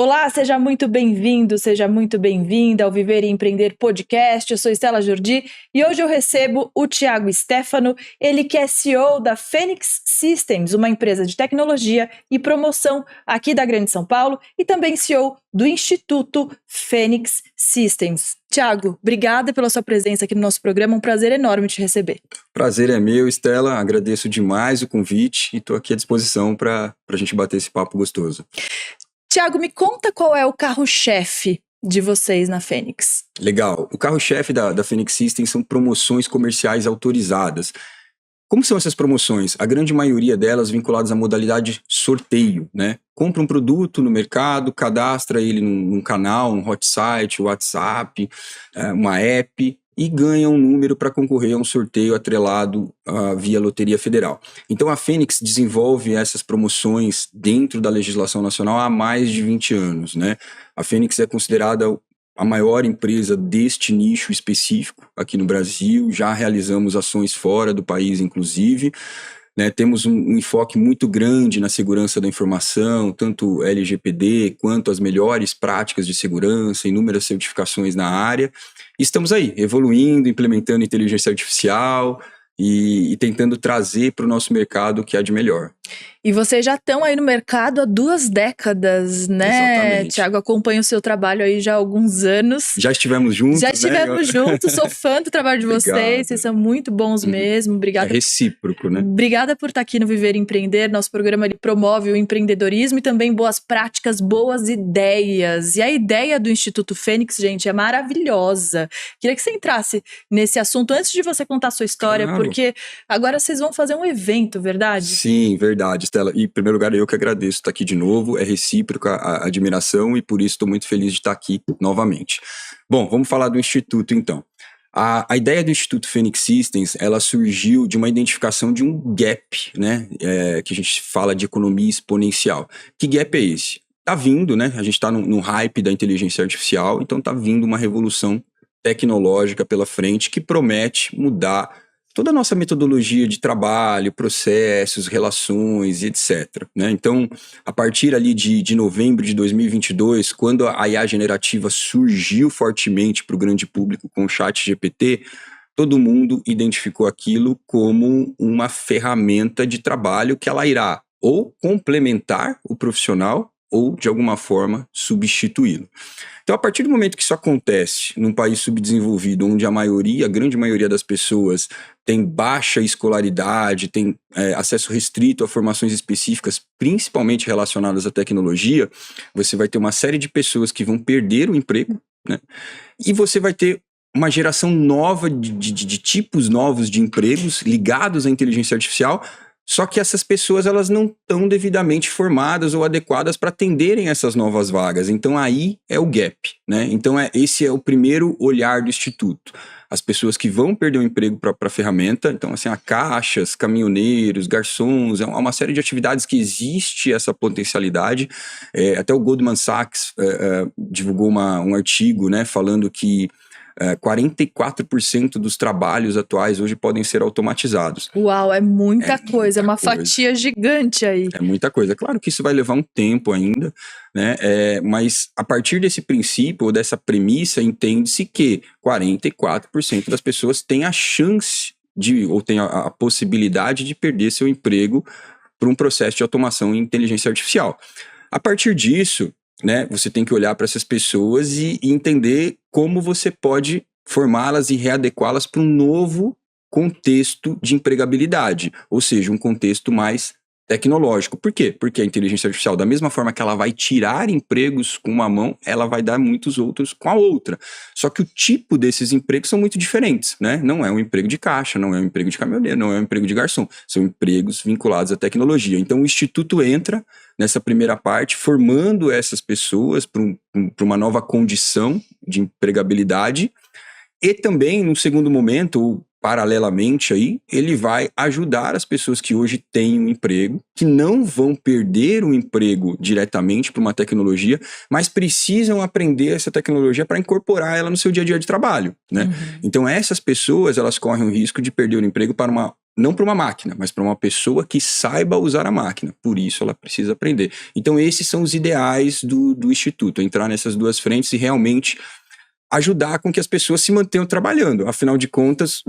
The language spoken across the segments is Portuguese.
Olá, seja muito bem-vindo, seja muito bem-vinda ao Viver e Empreender Podcast. Eu sou Estela Jordi e hoje eu recebo o Thiago Stefano, ele que é CEO da Phoenix Systems, uma empresa de tecnologia e promoção aqui da Grande São Paulo, e também CEO do Instituto Phoenix Systems. Thiago, obrigada pela sua presença aqui no nosso programa, um prazer enorme te receber. Prazer é meu, Estela, agradeço demais o convite e estou aqui à disposição para a gente bater esse papo gostoso. Thiago, me conta qual é o carro-chefe de vocês na Phoenix. Legal, o carro-chefe da Phoenix Systems são promoções comerciais autorizadas. Como são essas promoções? A grande maioria delas vinculadas à modalidade sorteio, né? Compra um produto no mercado, cadastra ele num canal, um hot site, WhatsApp, uma app, e ganha um número para concorrer a um sorteio atrelado via Loteria Federal. Então a Phoenix desenvolve essas promoções dentro da legislação nacional há mais de 20 anos, né? A Phoenix é considerada a maior empresa deste nicho específico aqui no Brasil, já realizamos ações fora do país, inclusive, né? Temos um enfoque muito grande na segurança da informação, tanto LGPD quanto as melhores práticas de segurança, inúmeras certificações na área. Estamos aí, evoluindo, implementando inteligência artificial e tentando trazer para o nosso mercado o que há de melhor. E vocês já estão aí no mercado há 2 décadas, né? Exatamente. Thiago, acompanha o seu trabalho aí já há alguns anos. Já estivemos juntos, Já estivemos juntos, sou fã do trabalho de vocês, vocês são muito bons mesmo, obrigada. É recíproco, né? Obrigada por estar aqui no Viver e Empreender. Nosso programa ele promove o empreendedorismo e também boas práticas, boas ideias. E a ideia do Instituto Phoenix, gente, é maravilhosa. Queria que você entrasse nesse assunto antes de você contar a sua história, Claro. porque agora vocês vão fazer um evento, verdade? Sim, verdade, Estela. E, em primeiro lugar, eu que agradeço estar aqui de novo. É recíproca a admiração e, por isso, estou muito feliz de estar aqui novamente. Bom, vamos falar do Instituto, então. A ideia do Instituto Phoenix Systems, ela surgiu de uma identificação de um gap, né? Que a gente fala de economia exponencial. Que gap é esse? Tá vindo, né? A gente está no hype da inteligência artificial, então tá vindo uma revolução tecnológica pela frente que promete mudar toda a nossa metodologia de trabalho, processos, relações e etc. Né? Então, a partir ali de novembro de 2022, quando a IA generativa surgiu fortemente para o grande público com o ChatGPT, todo mundo identificou aquilo como uma ferramenta de trabalho que ela irá ou complementar o profissional ou, de alguma forma, substituí-lo. Então, a partir do momento que isso acontece num país subdesenvolvido, onde a grande maioria das pessoas tem baixa escolaridade, tem acesso restrito a formações específicas, principalmente relacionadas à tecnologia, você vai ter uma série de pessoas que vão perder o emprego, né? E você vai ter uma geração nova de tipos novos de empregos ligados à inteligência artificial. Só que essas pessoas elas não estão devidamente formadas ou adequadas para atenderem essas novas vagas. Então aí é o gap, né? Então esse é o primeiro olhar do Instituto. As pessoas que vão perder o emprego para a ferramenta, então assim, caixas, caminhoneiros, garçons, é uma série de atividades que existe essa potencialidade. Até o Goldman Sachs divulgou um artigo, né, falando que 44% dos trabalhos atuais hoje podem ser automatizados. Uau, é muita coisa, é uma fatia gigante aí. É muita coisa. Claro que isso vai levar um tempo ainda, né? Mas a partir desse princípio ou dessa premissa, entende-se que 44% das pessoas têm a chance ou têm a possibilidade de perder seu emprego por um processo de automação e inteligência artificial. A partir disso, né, você tem que olhar para essas pessoas e entender como você pode formá-las e readequá-las para um novo contexto de empregabilidade, ou seja, um contexto mais tecnológico. Por quê? Porque a inteligência artificial, da mesma forma que ela vai tirar empregos com uma mão, ela vai dar muitos outros com a outra. Só que o tipo desses empregos são muito diferentes, né? Não é um emprego de caixa, não é um emprego de caminhoneiro, não é um emprego de garçom. São empregos vinculados à tecnologia. Então o Instituto entra nessa primeira parte, formando essas pessoas para uma nova condição de empregabilidade e também, no segundo momento, paralelamente aí, ele vai ajudar as pessoas que hoje têm um emprego, que não vão perder o emprego diretamente para uma tecnologia, mas precisam aprender essa tecnologia para incorporar ela no seu dia a dia de trabalho, né? Então essas pessoas, elas correm o risco de perder o emprego não para uma máquina, mas para uma pessoa que saiba usar a máquina. Por isso ela precisa aprender. Então esses são os ideais do Instituto, entrar nessas duas frentes e realmente ajudar com que as pessoas se mantenham trabalhando. Afinal de contas,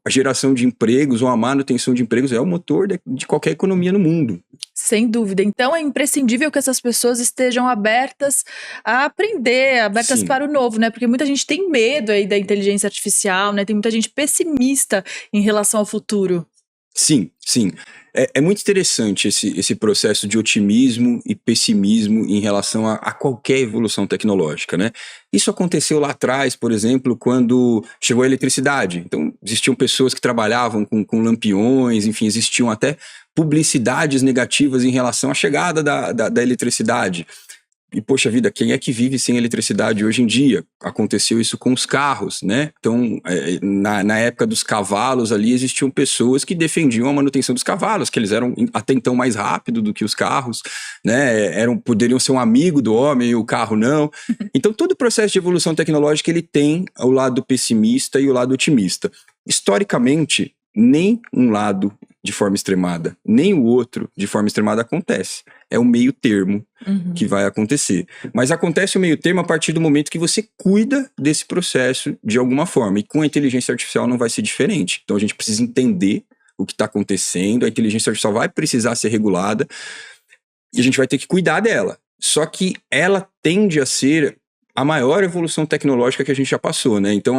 a geração de empregos ou a manutenção de empregos é o motor de qualquer economia no mundo. Sem dúvida. Então é imprescindível que essas pessoas estejam abertas a aprender, abertas Sim. para o novo, né? Porque muita gente tem medo aí da inteligência artificial, né? Tem muita gente pessimista em relação ao futuro. Sim, sim. É muito interessante esse processo de otimismo e pessimismo em relação a qualquer evolução tecnológica, né? Isso aconteceu lá atrás, por exemplo, quando chegou a eletricidade. Então, existiam pessoas que trabalhavam com lampiões, enfim, existiam até publicidades negativas em relação à chegada da eletricidade. E, poxa vida, quem é que vive sem eletricidade hoje em dia? Aconteceu isso com os carros, né? Então, na época dos cavalos ali, existiam pessoas que defendiam a manutenção dos cavalos, que eles eram até então mais rápidos do que os carros, né? Poderiam ser um amigo do homem e o carro não. Então, todo o processo de evolução tecnológica, ele tem o lado pessimista e o lado otimista. Historicamente, nem um lado de forma extremada, nem o outro de forma extremada acontece. É o meio termo que vai acontecer. Mas acontece o meio termo a partir do momento que você cuida desse processo de alguma forma. E com a inteligência artificial não vai ser diferente. Então a gente precisa entender o que está acontecendo, a inteligência artificial vai precisar ser regulada e a gente vai ter que cuidar dela. Só que ela tende a ser a maior evolução tecnológica que a gente já passou, né? Então,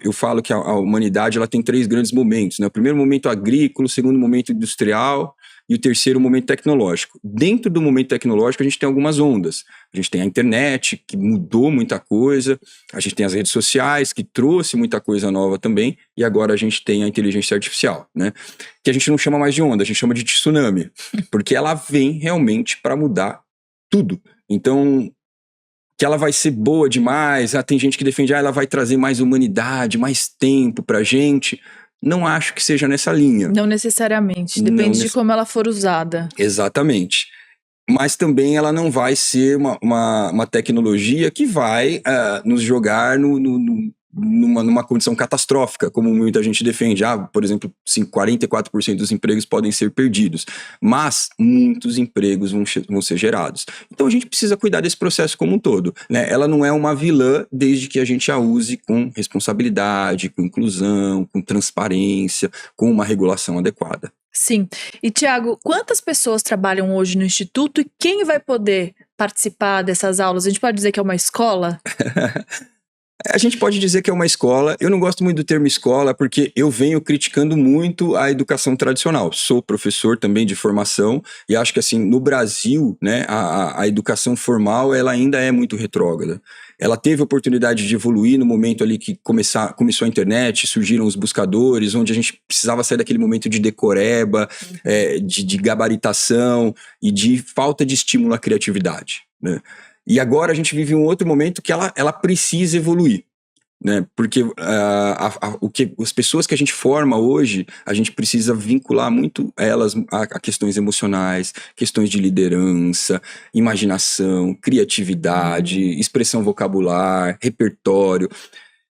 eu falo que a humanidade ela tem 3 grandes momentos, né? O primeiro momento agrícola, o segundo momento industrial e o terceiro momento tecnológico. Dentro do momento tecnológico, a gente tem algumas ondas. A gente tem a internet, que mudou muita coisa, a gente tem as redes sociais, que trouxe muita coisa nova também, e agora a gente tem a inteligência artificial, né? Que a gente não chama mais de onda, a gente chama de tsunami, porque ela vem realmente para mudar tudo. Então, que ela vai ser boa demais, tem gente que defende, ela vai trazer mais humanidade, mais tempo pra gente. Não acho que seja nessa linha. Não necessariamente, depende de como ela for usada. Exatamente. Mas também ela não vai ser uma tecnologia que vai nos jogar numa condição catastrófica, como muita gente defende. Por exemplo, 44% dos empregos podem ser perdidos, mas muitos empregos vão ser gerados. Então a gente precisa cuidar desse processo como um todo, né? Ela não é uma vilã desde que a gente a use com responsabilidade, com inclusão, com transparência, com uma regulação adequada. Sim. E, Tiago, quantas pessoas trabalham hoje no Instituto e quem vai poder participar dessas aulas? A gente pode dizer que é uma escola? A gente pode dizer que é uma escola. Eu não gosto muito do termo escola porque eu venho criticando muito a educação tradicional. Sou professor também de formação e acho que assim, no Brasil, né, a educação formal ela ainda é muito retrógrada. Ela teve a oportunidade de evoluir no momento ali que começou a internet, surgiram os buscadores, onde a gente precisava sair daquele momento de decoreba, de gabaritação e de falta de estímulo à criatividade, né? E agora a gente vive um outro momento que ela precisa evoluir, né? Porque as pessoas que a gente forma hoje, a gente precisa vincular muito elas a questões emocionais, questões de liderança, imaginação, criatividade, expressão vocabular, repertório,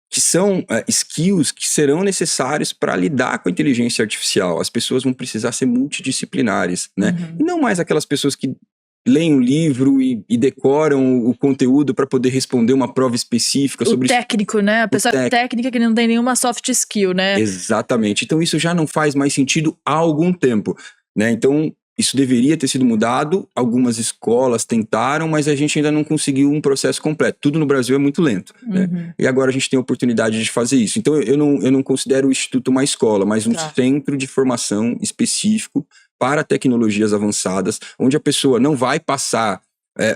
que são skills que serão necessários para lidar com a inteligência artificial. As pessoas vão precisar ser multidisciplinares, né? E não mais aquelas pessoas que leem um livro e decoram o conteúdo para poder responder uma prova específica sobre... O técnico, né? A pessoa técnica que não tem nenhuma soft skill, né? Exatamente. Então isso já não faz mais sentido há algum tempo, né? Então isso deveria ter sido mudado. Algumas escolas tentaram, mas a gente ainda não conseguiu um processo completo. Tudo no Brasil é muito lento, né? E agora a gente tem a oportunidade de fazer isso. Então eu não considero o Instituto uma escola, mas um centro de formação específico para tecnologias avançadas, onde a pessoa não vai passar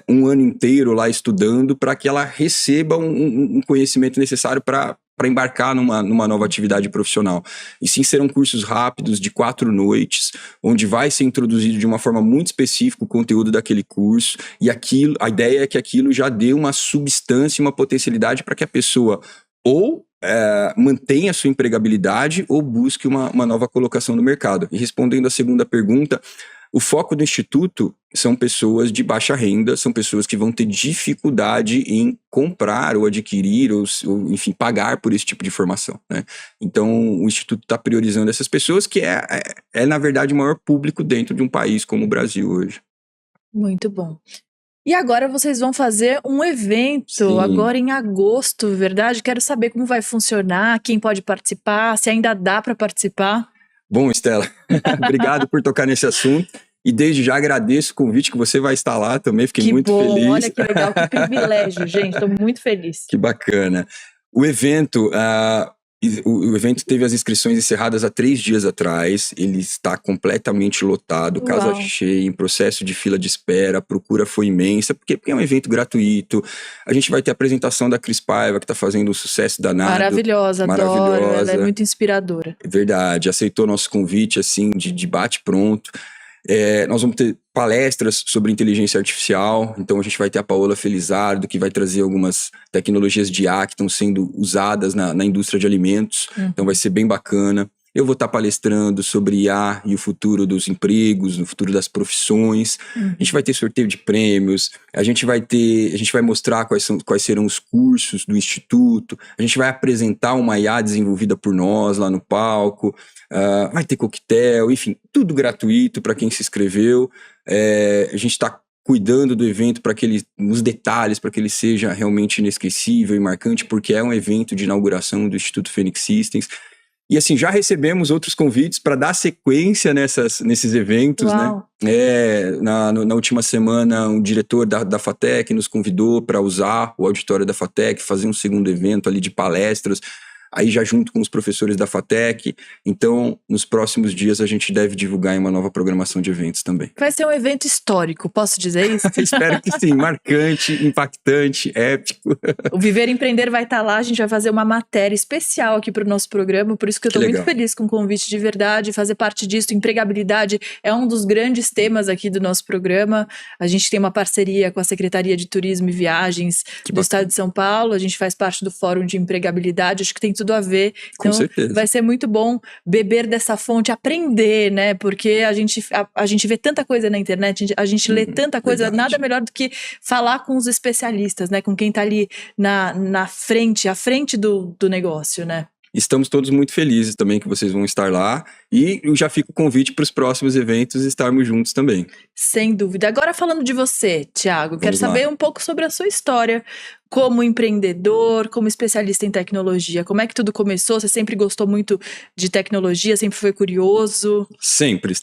um ano inteiro lá estudando para que ela receba um conhecimento necessário para embarcar numa nova atividade profissional. E sim, serão cursos rápidos de 4 noites, onde vai ser introduzido de uma forma muito específica o conteúdo daquele curso, e a ideia é que aquilo já dê uma substância, uma potencialidade para que a pessoa ou mantenha a sua empregabilidade ou busque uma nova colocação no mercado. E respondendo à segunda pergunta, o foco do Instituto são pessoas de baixa renda, são pessoas que vão ter dificuldade em comprar ou adquirir ou enfim, pagar por esse tipo de formação, né? Então, o Instituto está priorizando essas pessoas, que na verdade, o maior público dentro de um país como o Brasil hoje. Muito bom. E agora vocês vão fazer um evento, Sim. Agora em agosto, verdade? Quero saber como vai funcionar, quem pode participar, se ainda dá para participar. Bom, Estela, obrigado por tocar nesse assunto. E desde já agradeço o convite que você vai estar lá também, fiquei muito feliz. Olha que legal, que privilégio, gente, estou muito feliz. Que bacana. O evento teve as inscrições encerradas há 3 dias atrás, ele está completamente lotado, casa cheia, em processo de fila de espera, a procura foi imensa, porque é um evento gratuito. A gente vai ter a apresentação da Cris Paiva, que está fazendo um sucesso danado. Maravilhosa, adoro, ela é muito inspiradora. É verdade, aceitou nosso convite assim, de bate-pronto. Nós vamos ter palestras sobre inteligência artificial, então a gente vai ter a Paola Felizardo, que vai trazer algumas tecnologias de IA que estão sendo usadas na indústria de alimentos, então vai ser bem bacana. Eu vou estar palestrando sobre IA e o futuro dos empregos, o futuro das profissões. A gente vai ter sorteio de prêmios, a gente vai mostrar quais serão os cursos do Instituto, a gente vai apresentar uma IA desenvolvida por nós lá no palco, vai ter coquetel, enfim, tudo gratuito para quem se inscreveu. A gente está cuidando do evento nos detalhes, para que ele seja realmente inesquecível e marcante, porque é um evento de inauguração do Instituto Phoenix Systems. E assim, já recebemos outros convites para dar sequência nesses eventos, Uau. né? Na última semana, um diretor da FATEC nos convidou para usar o auditório da FATEC, fazer um segundo evento ali de palestras, aí já junto com os professores da FATEC. Então, nos próximos dias, a gente deve divulgar uma nova programação de eventos também. Vai ser um evento histórico, posso dizer isso? Espero que sim, marcante, impactante, épico. O Viver e Empreender vai estar lá, a gente vai fazer uma matéria especial aqui para o nosso programa, por isso que eu estou muito feliz com o convite de verdade, fazer parte disso. Empregabilidade é um dos grandes temas aqui do nosso programa. A gente tem uma parceria com a Secretaria de Turismo e Viagens do Estado de São Paulo, a gente faz parte do Fórum de Empregabilidade, acho que tem tudo a ver. Então, com certeza. Vai ser muito bom beber dessa fonte, aprender, né? Porque a gente vê tanta coisa na internet, a gente lê tanta coisa, verdade. Nada melhor do que falar com os especialistas, né? Com quem tá ali à frente do negócio, né? Estamos todos muito felizes também que vocês vão estar lá, e já fica o convite para os próximos eventos estarmos juntos também. Sem dúvida. Agora falando de você, Thiago, quero saber um pouco sobre a sua história como empreendedor, como especialista em tecnologia. Como é que tudo começou? Você sempre gostou muito de tecnologia, sempre foi curioso? Sempre.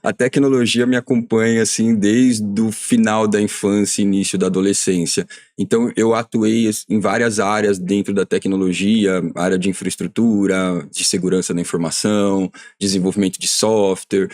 A tecnologia me acompanha assim desde o final da infância e início da adolescência. Então eu atuei em várias áreas dentro da tecnologia, área de infraestrutura, de segurança da informação, desenvolvimento de software,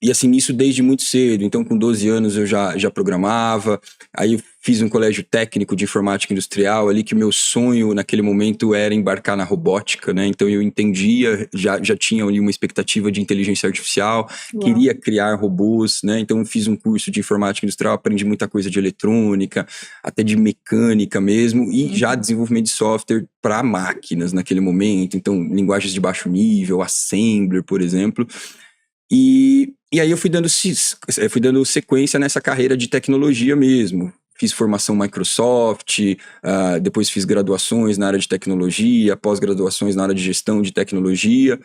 e assim, isso desde muito cedo. Então, com 12 anos eu já programava. Aí eu fiz um colégio técnico de informática industrial ali, que o meu sonho naquele momento era embarcar na robótica, né? Então eu entendia, já tinha ali uma expectativa de inteligência artificial, queria criar robôs, né? Então eu fiz um curso de informática industrial, aprendi muita coisa de eletrônica, até de mecânica mesmo, e já desenvolvimento de software para máquinas naquele momento. Então, linguagens de baixo nível, Assembler, por exemplo. E aí eu fui dando sequência nessa carreira de tecnologia mesmo. Fiz formação Microsoft, depois fiz graduações na área de tecnologia, pós-graduações na área de gestão de tecnologia.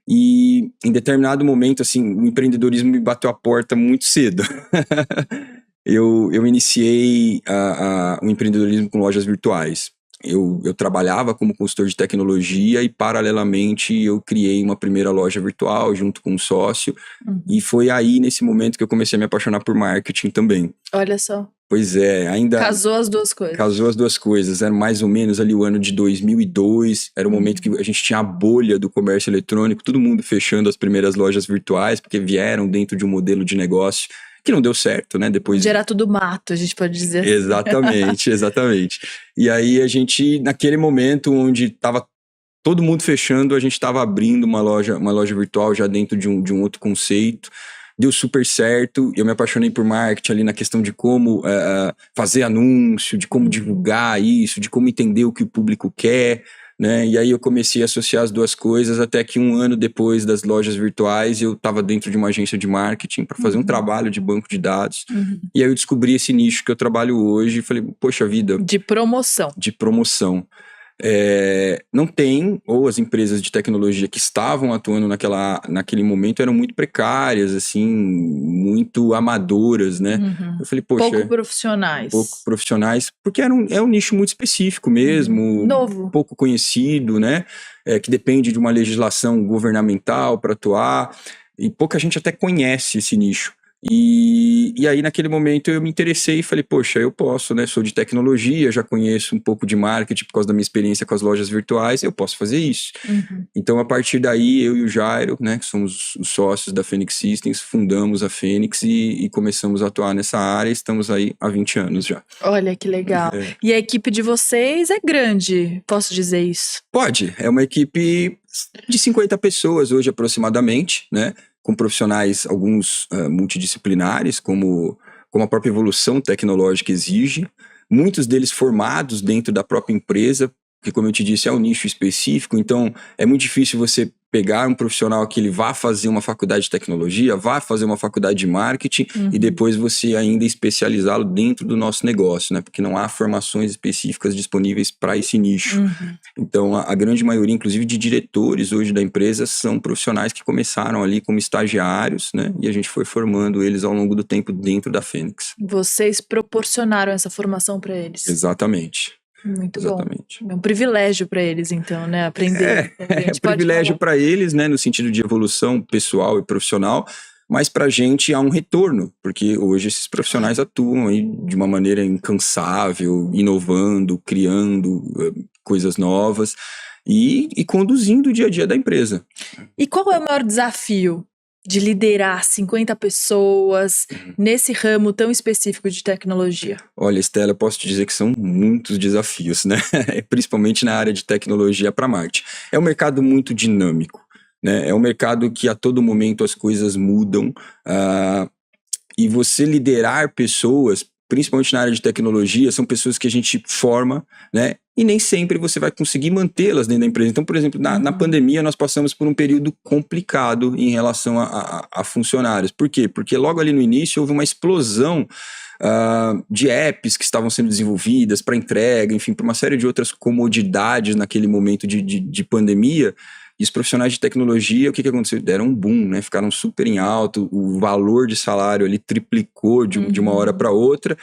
E em determinado momento, assim, o empreendedorismo me bateu a porta muito cedo. Eu iniciei o empreendedorismo com lojas virtuais. Eu trabalhava como consultor de tecnologia e, paralelamente, eu criei uma primeira loja virtual junto com um sócio. E foi aí, nesse momento, que eu comecei a me apaixonar por marketing também. Olha só. Pois é, ainda... Casou as duas coisas. Casou as duas coisas. Era mais ou menos ali o ano de 2002. Era o momento que a gente tinha a bolha do comércio eletrônico, todo mundo fechando as primeiras lojas virtuais, porque vieram dentro de um modelo de negócio que não deu certo, né? Depois era tudo mato, a gente pode dizer. Exatamente, exatamente. E aí a gente, naquele momento onde estava todo mundo fechando, a gente estava abrindo uma loja virtual já dentro de um outro conceito. deu super certo, eu me apaixonei por marketing ali na questão de como fazer anúncio, de como divulgar isso, de como entender o que o público quer, né? E aí eu comecei a associar as duas coisas, até que 1 ano depois das lojas virtuais, eu estava dentro de uma agência de marketing para fazer um trabalho de banco de dados, e aí eu descobri esse nicho que eu trabalho hoje e falei, poxa vida... De promoção. De promoção. Não tem, ou as empresas de tecnologia que estavam atuando naquele momento eram muito precárias, assim, muito amadoras, né? Eu falei, poxa... Pouco profissionais. Pouco profissionais, porque é um nicho muito específico mesmo. Novo. Pouco conhecido, né? Que depende de uma legislação governamental para atuar, e pouca gente até conhece esse nicho. E aí, naquele momento, eu me interessei e falei, poxa, eu posso, né? Sou de tecnologia, já conheço um pouco de marketing por causa da minha experiência com as lojas virtuais, eu posso fazer isso. Então, a partir daí, eu e o Jairo, né, que somos os sócios da Phoenix Systems, fundamos a Phoenix e começamos a atuar nessa área, estamos aí há 20 anos já. Olha, que legal. E a equipe de vocês é grande, posso dizer isso? Pode, é uma equipe de 50 pessoas hoje aproximadamente, né? Com profissionais, alguns multidisciplinares, como a própria evolução tecnológica exige, muitos deles formados dentro da própria empresa, que, como eu te disse, é um nicho específico, então é muito difícil você pegar um profissional que ele vá fazer uma faculdade de tecnologia, vá fazer uma faculdade de marketing e depois você ainda especializá-lo dentro do nosso negócio, né? Porque não há formações específicas disponíveis para esse nicho. Então, a grande maioria, inclusive de diretores hoje da empresa, são profissionais que começaram ali como estagiários, né? E a gente foi formando eles ao longo do tempo dentro da Phoenix. Vocês proporcionaram essa formação para eles? Exatamente. Muito Exatamente. bom. É um privilégio para eles, então, né? Aprender. É um privilégio para eles, né? No sentido de evolução pessoal e profissional, mas para a gente há um retorno, porque hoje esses profissionais atuam aí de uma maneira incansável, inovando, criando coisas novas e conduzindo o dia a dia da empresa. E qual é o maior desafio de liderar 50 pessoas nesse ramo tão específico de tecnologia? Olha, Estela, eu posso te dizer que são muitos desafios, né? Principalmente na área de tecnologia para marketing. É um mercado muito dinâmico, né? É um mercado que a todo momento as coisas mudam, e você liderar pessoas, principalmente na área de tecnologia, são pessoas que a gente forma, né? E nem sempre você vai conseguir mantê-las dentro da empresa. Então, por exemplo, na pandemia nós passamos por um período complicado em relação a funcionários. Por quê? Porque logo ali no início houve uma explosão de apps que estavam sendo desenvolvidas para entrega, enfim, para uma série de outras comodidades naquele momento de pandemia. E os profissionais de tecnologia, o que aconteceu? Deram um boom, né? Ficaram super em alto, o valor de salário ali triplicou de uma hora para outra,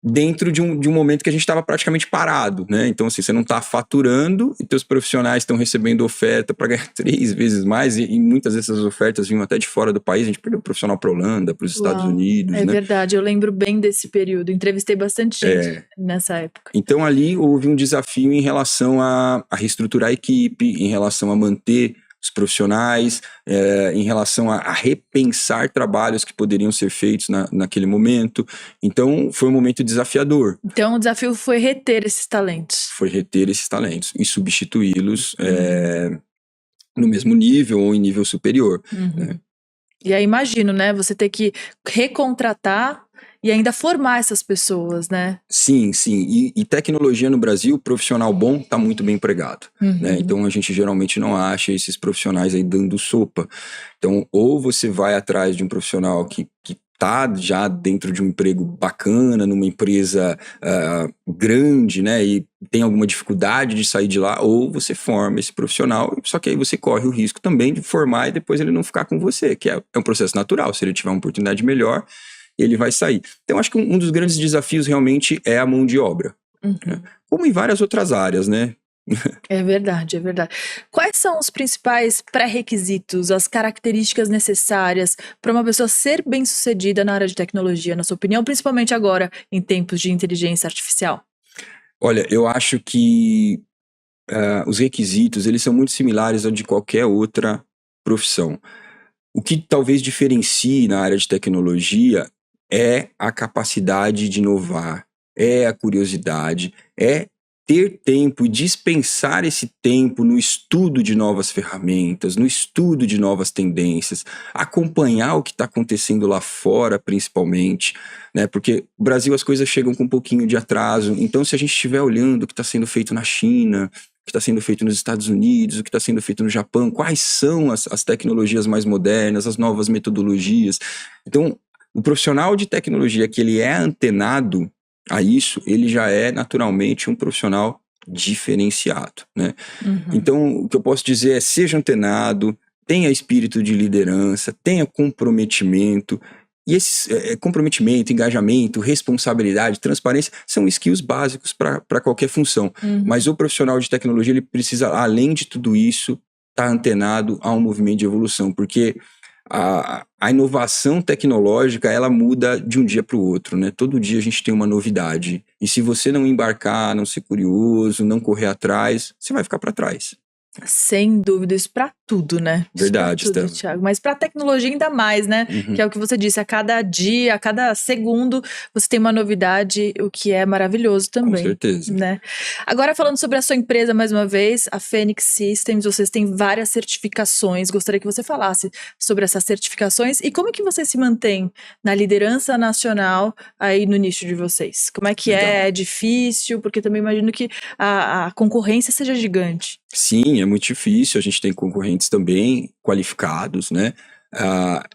dentro de um momento que a gente estava praticamente parado, né? Então, assim, você não está faturando e teus profissionais estão recebendo oferta para ganhar 3 vezes mais e muitas dessas ofertas vinham até de fora do país. A gente perdeu o profissional para a Holanda, para os Estados Unidos, né? É verdade, eu lembro bem desse período. Entrevistei bastante gente nessa época. Então, ali houve um desafio em relação a reestruturar a equipe, em relação a manter os profissionais, em relação a repensar trabalhos que poderiam ser feitos naquele momento. Então, foi um momento desafiador. Então, o desafio foi reter esses talentos. Foi reter esses talentos e substituí-los no mesmo nível ou em nível superior. Né? E aí, imagino, né? Você ter que recontratar e ainda formar essas pessoas, né? Sim, sim. E tecnologia no Brasil, profissional bom está muito bem empregado. Né? Então, a gente geralmente não acha esses profissionais aí dando sopa. Então, ou você vai atrás de um profissional que está já dentro de um emprego bacana, numa empresa grande, né? E tem alguma dificuldade de sair de lá, ou você forma esse profissional, só que aí você corre o risco também de formar e depois ele não ficar com você, que é um processo natural. Se ele tiver uma oportunidade melhor, ele vai sair. Então, acho que um dos grandes desafios realmente é a mão de obra. Né? Como em várias outras áreas, né? É verdade, é verdade. Quais são os principais pré-requisitos, as características necessárias para uma pessoa ser bem-sucedida na área de tecnologia, na sua opinião, principalmente agora, em tempos de inteligência artificial? Olha, eu acho que os requisitos, eles são muito similares ao de qualquer outra profissão. O que talvez diferencie na área de tecnologia é a capacidade de inovar, é a curiosidade, é ter tempo e dispensar esse tempo no estudo de novas ferramentas, no estudo de novas tendências, acompanhar o que está acontecendo lá fora, principalmente, né? Porque no Brasil as coisas chegam com um pouquinho de atraso, então se a gente estiver olhando o que está sendo feito na China, o que está sendo feito nos Estados Unidos, o que está sendo feito no Japão, quais são as tecnologias mais modernas, as novas metodologias. Então, o profissional de tecnologia que ele é antenado a isso, ele já é naturalmente um profissional diferenciado, né? Então, o que eu posso dizer é: seja antenado, tenha espírito de liderança, tenha comprometimento. E esse comprometimento, engajamento, responsabilidade, transparência são skills básicos para qualquer função. Mas o profissional de tecnologia, ele precisa, além de tudo isso, estar antenado a um movimento de evolução, porque a inovação tecnológica, ela muda de um dia para o outro, né? Todo dia a gente tem uma novidade. E se você não embarcar, não ser curioso, não correr atrás, você vai ficar para trás. Sem dúvida, isso para tudo, né? Verdade, tudo, Stella. Thiago. Mas para tecnologia ainda mais, né? Que é o que você disse, a cada dia, a cada segundo, você tem uma novidade, o que é maravilhoso também. Com certeza. Né? Agora, falando sobre a sua empresa mais uma vez, a Phoenix Systems, vocês têm várias certificações. Gostaria que você falasse sobre essas certificações e como que você se mantém na liderança nacional aí no nicho de vocês. Como é que é difícil? Porque também imagino que a concorrência seja gigante. Sim, é muito difícil, a gente tem concorrentes também qualificados, né?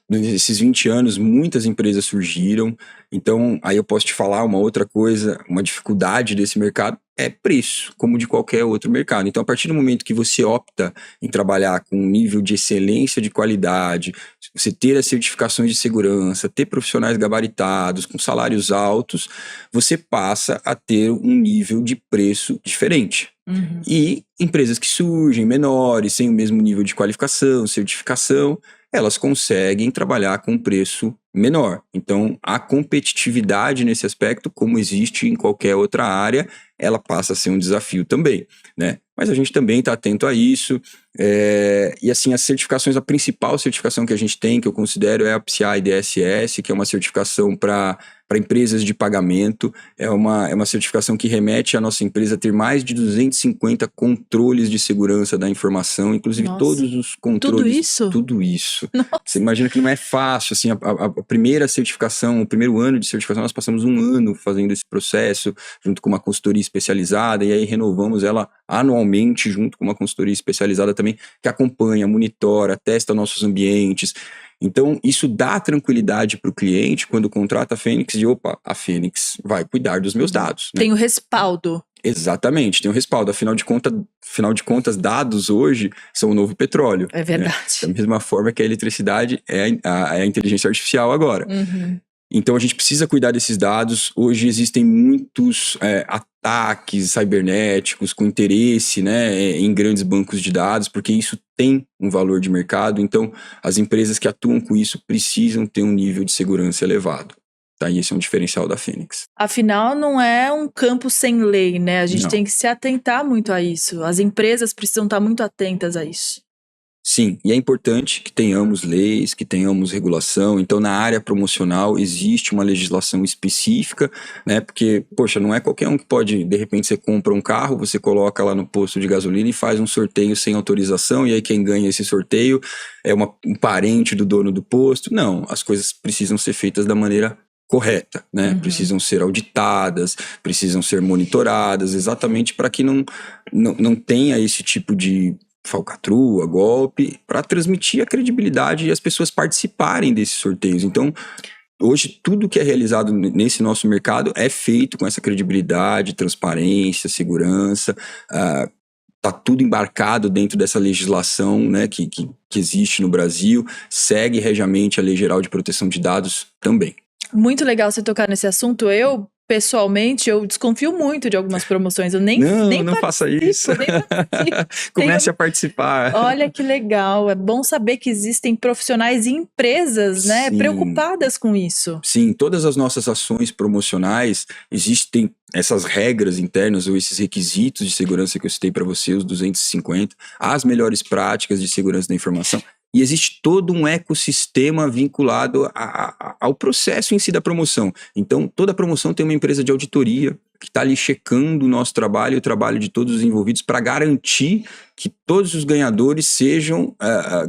Nesses 20 anos, muitas empresas surgiram, então aí eu posso te falar uma outra coisa, uma dificuldade desse mercado é preço, como de qualquer outro mercado. Então, a partir do momento que você opta em trabalhar com um nível de excelência de qualidade, você ter as certificações de segurança, ter profissionais gabaritados, com salários altos, você passa a ter um nível de preço diferente. E empresas que surgem menores, sem o mesmo nível de qualificação, certificação, elas conseguem trabalhar com um preço menor. Então, a competitividade nesse aspecto, como existe em qualquer outra área, ela passa a ser um desafio também, né? Mas a gente também está atento a isso. E assim, as certificações, a principal certificação que a gente tem, que eu considero, é a PCI DSS, que é uma certificação para empresas de pagamento. É uma certificação que remete a nossa empresa a ter mais de 250 controles de segurança da informação, inclusive todos os controles. Tudo isso? Tudo isso. Você imagina que não é fácil, assim, a primeira certificação, o primeiro ano de certificação, nós passamos um ano fazendo esse processo, junto com uma consultoria especializada, e aí renovamos ela anualmente, junto com uma consultoria especializada também, que acompanha, monitora, testa nossos ambientes. Então, isso dá tranquilidade para o cliente quando contrata a Phoenix, de opa, a Phoenix vai cuidar dos meus dados. Né? Tem o respaldo. Exatamente, tem o respaldo. Afinal de contas, dados hoje são o novo petróleo. É verdade. Né? Da mesma forma que a eletricidade é a inteligência artificial agora. Então a gente precisa cuidar desses dados. Hoje existem muitos ataques cibernéticos com interesse, né, em grandes bancos de dados, porque isso tem um valor de mercado. Então as empresas que atuam com isso precisam ter um nível de segurança elevado. Tá? E esse é um diferencial da Phoenix. Afinal, não é um campo sem lei, né? A gente Não. tem que se atentar muito a isso. As empresas precisam estar muito atentas a isso. Sim, e é importante que tenhamos leis, que tenhamos regulação. Então, na área promocional, existe uma legislação específica, né? Porque, poxa, não é qualquer um que pode, de repente, você compra um carro, você coloca lá no posto de gasolina e faz um sorteio sem autorização, e aí quem ganha esse sorteio é um parente do dono do posto. Não, as coisas precisam ser feitas da maneira correta, né? Precisam ser auditadas, precisam ser monitoradas, exatamente para que não tenha esse tipo de falcatrua, golpe, para transmitir a credibilidade e as pessoas participarem desses sorteios. Então, hoje, tudo que é realizado nesse nosso mercado é feito com essa credibilidade, transparência, segurança, tá tudo embarcado dentro dessa legislação, né, que existe no Brasil, segue regiamente a Lei Geral de Proteção de Dados também. Muito legal você tocar nesse assunto. Pessoalmente, eu desconfio muito de algumas promoções. Eu nem Não faça isso. Comece a participar. Olha que legal. É bom saber que existem profissionais e empresas, né, preocupadas com isso. Sim, todas as nossas ações promocionais, existem essas regras internas ou esses requisitos de segurança que eu citei para você, os 250, as melhores práticas de segurança da informação. E existe todo um ecossistema vinculado ao processo em si da promoção. Então, toda promoção tem uma empresa de auditoria, que está ali checando o nosso trabalho e o trabalho de todos os envolvidos para garantir que todos os ganhadores sejam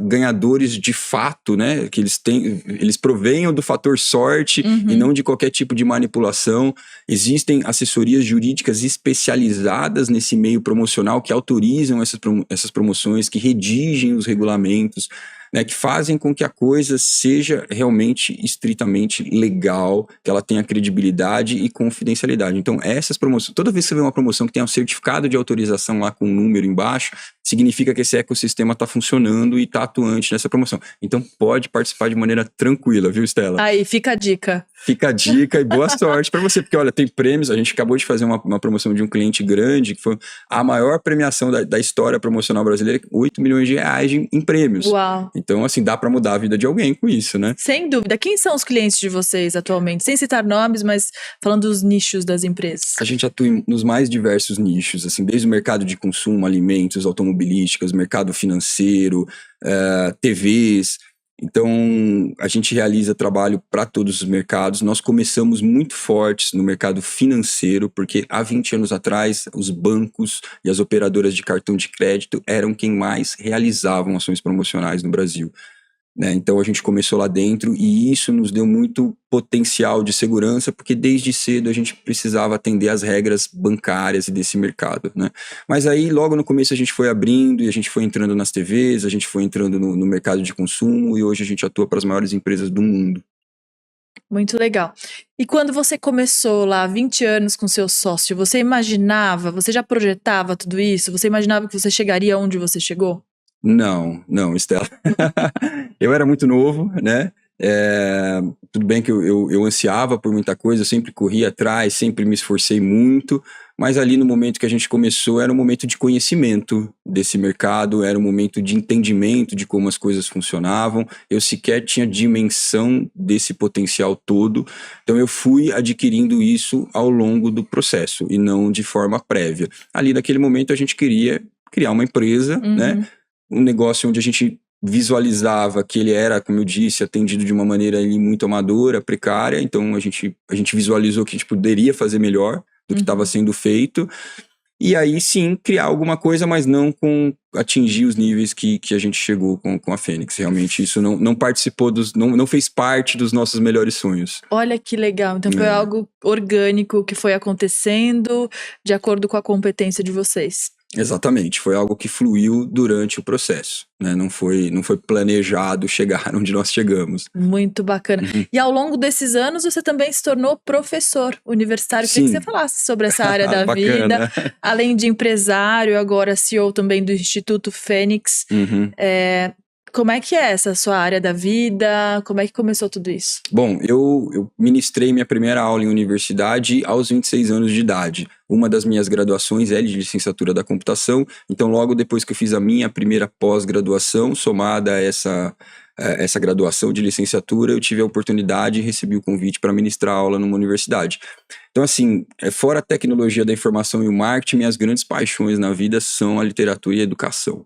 ganhadores de fato, né? Que eles provenham do fator sorte e não de qualquer tipo de manipulação. Existem assessorias jurídicas especializadas nesse meio promocional que autorizam essas promoções, que redigem os regulamentos, né, que fazem com que a coisa seja realmente estritamente legal, que ela tenha credibilidade e confidencialidade. Então, essas promoções, toda vez que você vê uma promoção que tem um certificado de autorização lá com um número embaixo, significa que esse ecossistema está funcionando e está atuante nessa promoção. Então, pode participar de maneira tranquila, viu, Stella? Aí, fica a dica. Fica a dica e boa sorte para você, porque olha, tem prêmios, a gente acabou de fazer uma promoção de um cliente grande, que foi a maior premiação da história promocional brasileira, 8 milhões de reais em prêmios. Uau! Então, assim, dá para mudar a vida de alguém com isso, né? Sem dúvida. Quem são os clientes de vocês atualmente? Sem citar nomes, mas falando dos nichos das empresas. A gente atua nos mais diversos nichos, assim, desde o mercado de consumo, alimentos, automobilísticas, mercado financeiro, TVs. Então, a gente realiza trabalho para todos os mercados. Nós começamos muito fortes no mercado financeiro, porque há 20 anos atrás, os bancos e as operadoras de cartão de crédito eram quem mais realizavam ações promocionais no Brasil, né? Então, a gente começou lá dentro e isso nos deu muito potencial de segurança, porque desde cedo a gente precisava atender às regras bancárias e desse mercado, né? Mas aí, logo no começo, a gente foi abrindo e a gente foi entrando nas TVs, a gente foi entrando no mercado de consumo e hoje a gente atua para as maiores empresas do mundo. Muito legal. E quando você começou lá, há 20 anos com seu sócio, você imaginava, você já projetava tudo isso? Você imaginava que você chegaria onde você chegou? Não, Stella. Eu era muito novo, né? Tudo bem que eu ansiava por muita coisa, eu sempre corri atrás, sempre me esforcei muito, mas ali no momento que a gente começou era um momento de conhecimento desse mercado, era um momento de entendimento de como as coisas funcionavam, eu sequer tinha dimensão desse potencial todo, então eu fui adquirindo isso ao longo do processo e não de forma prévia. Ali naquele momento a gente queria criar uma empresa, né? Um negócio onde a gente visualizava que ele era, como eu disse, atendido de uma maneira ali muito amadora, precária, então a gente visualizou que a gente poderia fazer melhor do que estava sendo feito, e aí sim criar alguma coisa, mas não atingir os níveis que a gente chegou com a Fênix. Realmente isso não participou não fez parte dos nossos melhores sonhos. Olha que legal, então foi algo orgânico que foi acontecendo de acordo com a competência de vocês. Exatamente, foi algo que fluiu durante o processo, né? Não foi planejado chegar onde nós chegamos. Muito bacana. E ao longo desses anos você também se tornou professor universitário. Queria que você falasse sobre essa área da vida, além de empresário, agora CEO também do Instituto Fênix. Como é que é essa sua área da vida? Como é que começou tudo isso? Bom, eu ministrei minha primeira aula em universidade aos 26 anos de idade. Uma das minhas graduações é de licenciatura da computação, então logo depois que eu fiz a minha primeira pós-graduação, somada a essa graduação de licenciatura, eu tive a oportunidade e recebi o convite para ministrar aula numa universidade. Então, assim, fora a tecnologia da informação e o marketing, minhas grandes paixões na vida são a literatura e a educação.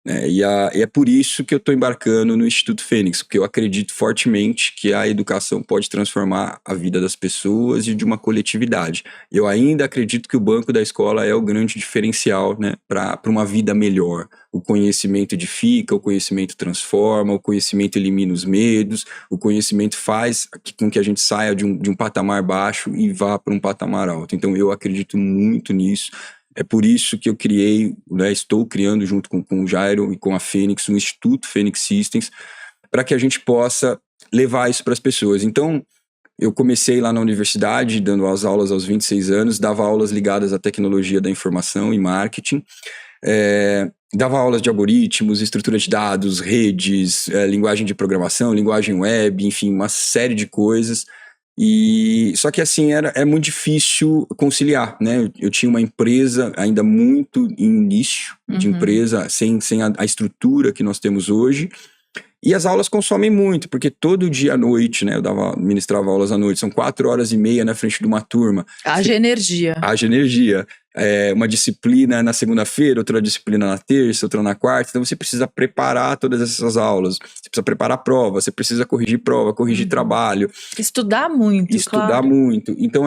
E é por isso que eu estou embarcando no Instituto Fênix, porque eu acredito fortemente que a educação pode transformar a vida das pessoas e de uma coletividade. Eu ainda acredito que o banco da escola é o grande diferencial, né, para uma vida melhor. O conhecimento edifica, o conhecimento transforma, o conhecimento elimina os medos, o conhecimento faz com que a gente saia de um patamar baixo e vá para um patamar alto. Então eu acredito muito nisso. É por isso que eu estou criando junto com o Jairo e com a Fênix, um Instituto Fênix Systems, para que a gente possa levar isso para as pessoas. Então, eu comecei lá na universidade, dando as aulas aos 26 anos, dava aulas ligadas à tecnologia da informação e marketing, dava aulas de algoritmos, estrutura de dados, redes, linguagem de programação, linguagem web, enfim, uma série de coisas. Só que assim, é muito difícil conciliar, né? Eu tinha uma empresa ainda muito em início de empresa, sem a estrutura que nós temos hoje, E as aulas consomem muito, porque todo dia à noite, né, ministrava aulas à noite, são 4h30 na frente de uma turma. Haja energia. Haja energia. Uma disciplina na segunda-feira, outra disciplina na terça, outra na quarta. Então você precisa preparar todas essas aulas. Você precisa preparar prova, você precisa corrigir prova, corrigir trabalho. Estudar muito, Estudar claro. muito. Então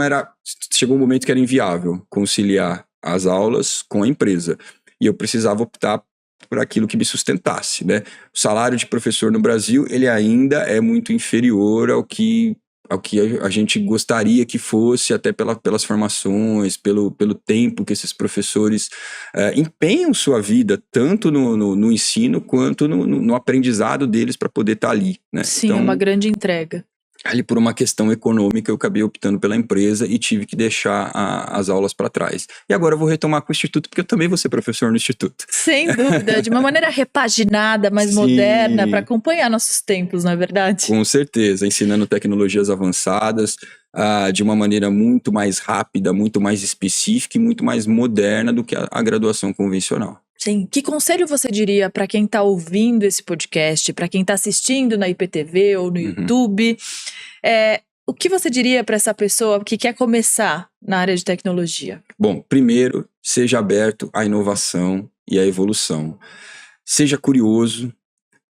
chegou um momento que era inviável conciliar as aulas com a empresa. E eu precisava optar por aquilo que me sustentasse, né? O salário de professor no Brasil, ele ainda é muito inferior ao que a gente gostaria que fosse, até pelas formações, pelo tempo que esses professores empenham sua vida, tanto no ensino quanto no aprendizado deles para poder estar ali, né? Sim, então, é uma grande entrega. Ali por uma questão econômica eu acabei optando pela empresa e tive que deixar as aulas para trás. E agora eu vou retomar com o Instituto, porque eu também vou ser professor no Instituto. Sem dúvida, de uma maneira repaginada, mais moderna, para acompanhar nossos tempos, não é verdade? Com certeza, ensinando tecnologias avançadas de uma maneira muito mais rápida, muito mais específica e muito mais moderna do que a graduação convencional. Sim. Que conselho você diria para quem está ouvindo esse podcast, para quem está assistindo na IPTV ou no YouTube? O que você diria para essa pessoa que quer começar na área de tecnologia? Bom, primeiro, seja aberto à inovação e à evolução. Seja curioso,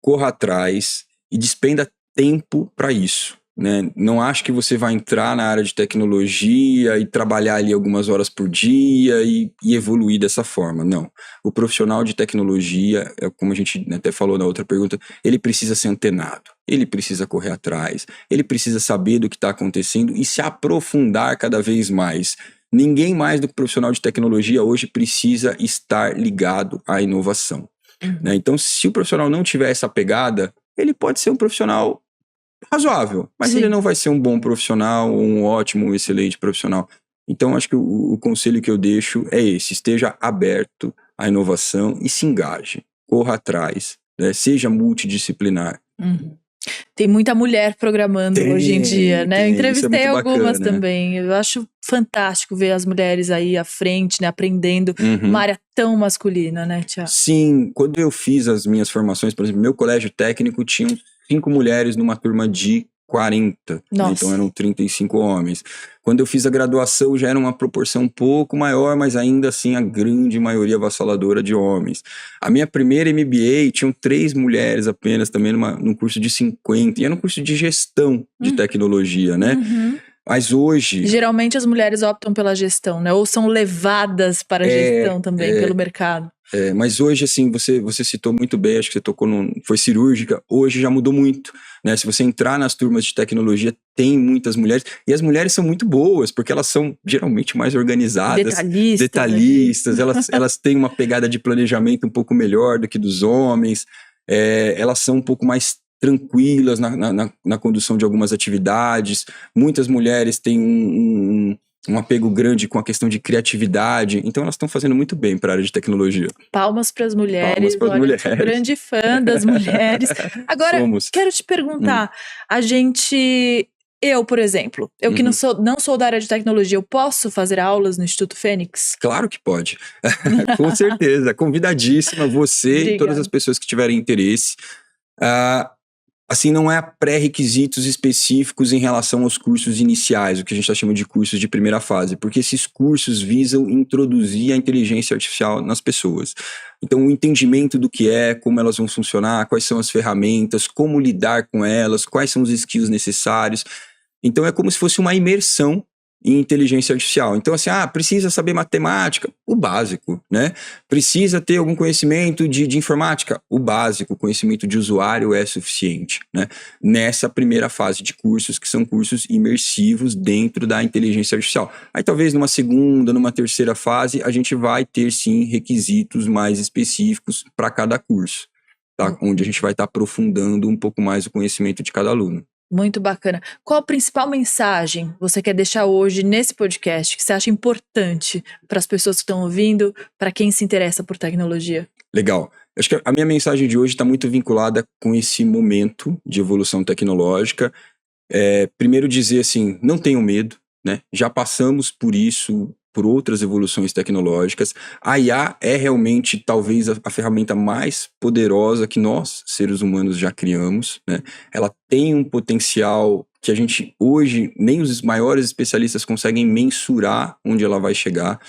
corra atrás e despenda tempo para isso. Né? Não acho que você vai entrar na área de tecnologia e trabalhar ali algumas horas por dia e evoluir dessa forma, não. O profissional de tecnologia, como a gente até falou na outra pergunta, ele precisa ser antenado, ele precisa correr atrás, ele precisa saber do que está acontecendo e se aprofundar cada vez mais. Ninguém mais do que o profissional de tecnologia hoje precisa estar ligado à inovação. Né? Então, se o profissional não tiver essa pegada, ele pode ser um profissional razoável, mas Sim. Ele não vai ser um bom profissional, um ótimo, um excelente profissional. Então, acho que o conselho que eu deixo é esse: esteja aberto à inovação e se engaje, corra atrás, né? Seja multidisciplinar. Tem muita mulher programando hoje em dia, né? Eu entrevistei algumas bacana, também. Eu acho fantástico ver as mulheres aí à frente, né? Aprendendo uma área tão masculina, né, Thiago? Sim, quando eu fiz as minhas formações, por exemplo, meu colégio técnico tinha 5 mulheres numa turma de 40, né? Então eram 35 homens. Quando eu fiz a graduação já era uma proporção um pouco maior, mas ainda assim a grande maioria avassaladora de homens. A minha primeira MBA tinham 3 mulheres apenas também num curso de 50, e era um curso de gestão de tecnologia, né? Mas hoje... Geralmente as mulheres optam pela gestão, né? Ou são levadas para a gestão também pelo mercado. Mas hoje, assim, você citou muito bem, acho que você tocou foi cirúrgica, hoje já mudou muito, né? Se você entrar nas turmas de tecnologia, tem muitas mulheres, e as mulheres são muito boas, porque elas são geralmente mais organizadas, detalhistas, elas têm uma pegada de planejamento um pouco melhor do que dos homens, elas são um pouco mais tranquilas na condução de algumas atividades. Muitas mulheres têm um apego grande com a questão de criatividade, então elas estão fazendo muito bem para a área de tecnologia. Palmas para as mulheres. Palmas para as mulheres. Sou grande fã das mulheres. Agora, quero te perguntar, eu, por exemplo, eu que não sou da área de tecnologia, eu posso fazer aulas no Instituto Fênix? Claro que pode, com certeza, convidadíssima você e todas as pessoas que tiverem interesse. Assim, não é pré-requisitos específicos em relação aos cursos iniciais, o que a gente está chamando de cursos de primeira fase, porque esses cursos visam introduzir a inteligência artificial nas pessoas. Então, o entendimento do que como elas vão funcionar, quais são as ferramentas, como lidar com elas, quais são os skills necessários. Então, é como se fosse uma imersão em inteligência artificial. Então, assim, precisa saber matemática? O básico, né? Precisa ter algum conhecimento de informática? O básico, conhecimento de usuário é suficiente, né? Nessa primeira fase de cursos, que são cursos imersivos dentro da inteligência artificial. Aí, talvez numa segunda, numa terceira fase, a gente vai ter, sim, requisitos mais específicos para cada curso, tá? Onde a gente vai estar aprofundando um pouco mais o conhecimento de cada aluno. Muito bacana. Qual a principal mensagem você quer deixar hoje nesse podcast que você acha importante para as pessoas que estão ouvindo, para quem se interessa por tecnologia? Legal. Acho que a minha mensagem de hoje está muito vinculada com esse momento de evolução tecnológica. Primeiro dizer assim, não tenham medo, né? Já passamos por isso por outras evoluções tecnológicas. A IA é realmente talvez a ferramenta mais poderosa que nós, seres humanos, já criamos, né? Ela tem um potencial que a gente hoje, nem os maiores especialistas conseguem mensurar onde ela vai chegar,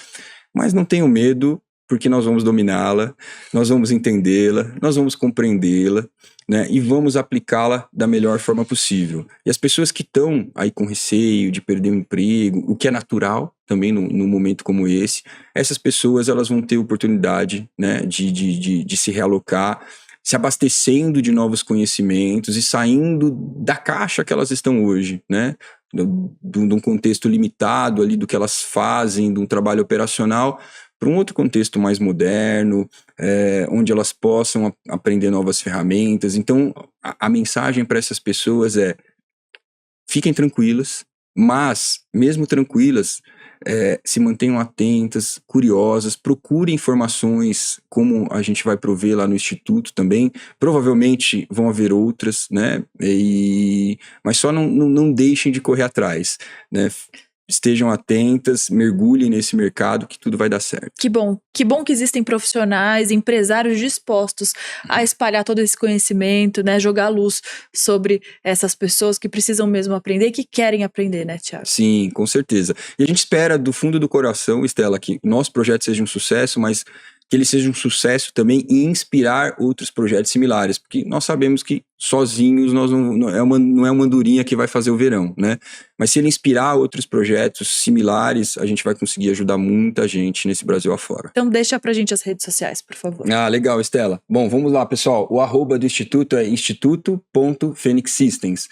mas não tenham medo, porque nós vamos dominá-la, nós vamos entendê-la, nós vamos compreendê-la, né, e vamos aplicá-la da melhor forma possível. E as pessoas que estão aí com receio de perder o emprego, o que é natural também num momento como esse, essas pessoas elas vão ter oportunidade, né, de se realocar, se abastecendo de novos conhecimentos e saindo da caixa que elas estão hoje, né, de um contexto limitado ali do que elas fazem, de um trabalho operacional, para um outro contexto mais moderno, onde elas possam aprender novas ferramentas. Então, a mensagem para essas pessoas é: fiquem tranquilas, mas, mesmo tranquilas, se mantenham atentas, curiosas, procurem informações, como a gente vai prover lá no Instituto também. Provavelmente vão haver outras, né? Mas só não deixem de correr atrás, né? Estejam atentas, mergulhem nesse mercado que tudo vai dar certo. Que bom que existem profissionais, empresários dispostos a espalhar todo esse conhecimento, né, jogar luz sobre essas pessoas que precisam mesmo aprender e que querem aprender, né, Thiago? Sim, com certeza. E a gente espera do fundo do coração, Estela, que o nosso projeto seja um sucesso, mas que ele seja um sucesso também e inspirar outros projetos similares, porque nós sabemos que sozinhos nós não é uma andorinha que vai fazer o verão, né? Mas se ele inspirar outros projetos similares, a gente vai conseguir ajudar muita gente nesse Brasil afora. Então deixa pra gente as redes sociais, por favor. Ah, legal, Estela. Bom, vamos lá, pessoal. O @ do Instituto é instituto.fenixsystems.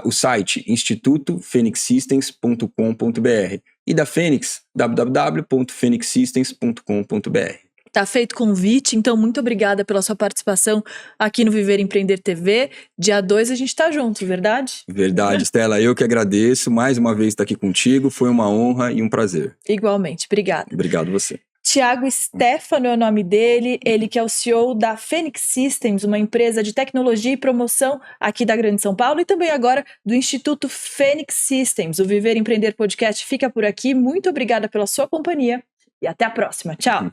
O site institutofenixsystems.com.br. E da Fênix, www.fenixsystems.com.br. Tá feito convite, então muito obrigada pela sua participação aqui no Viver Empreender TV. Dia 2 a gente tá junto, verdade? Verdade, Estela. Eu que agradeço. Mais uma vez estar aqui contigo. Foi uma honra e um prazer. Igualmente, obrigada. Obrigado você. Thiago Stefano é o nome dele, ele que é o CEO da Fenix Systems, uma empresa de tecnologia e promoção aqui da Grande São Paulo e também agora do Instituto Fenix Systems. O Viver Empreender Podcast fica por aqui. Muito obrigada pela sua companhia e até a próxima. Tchau!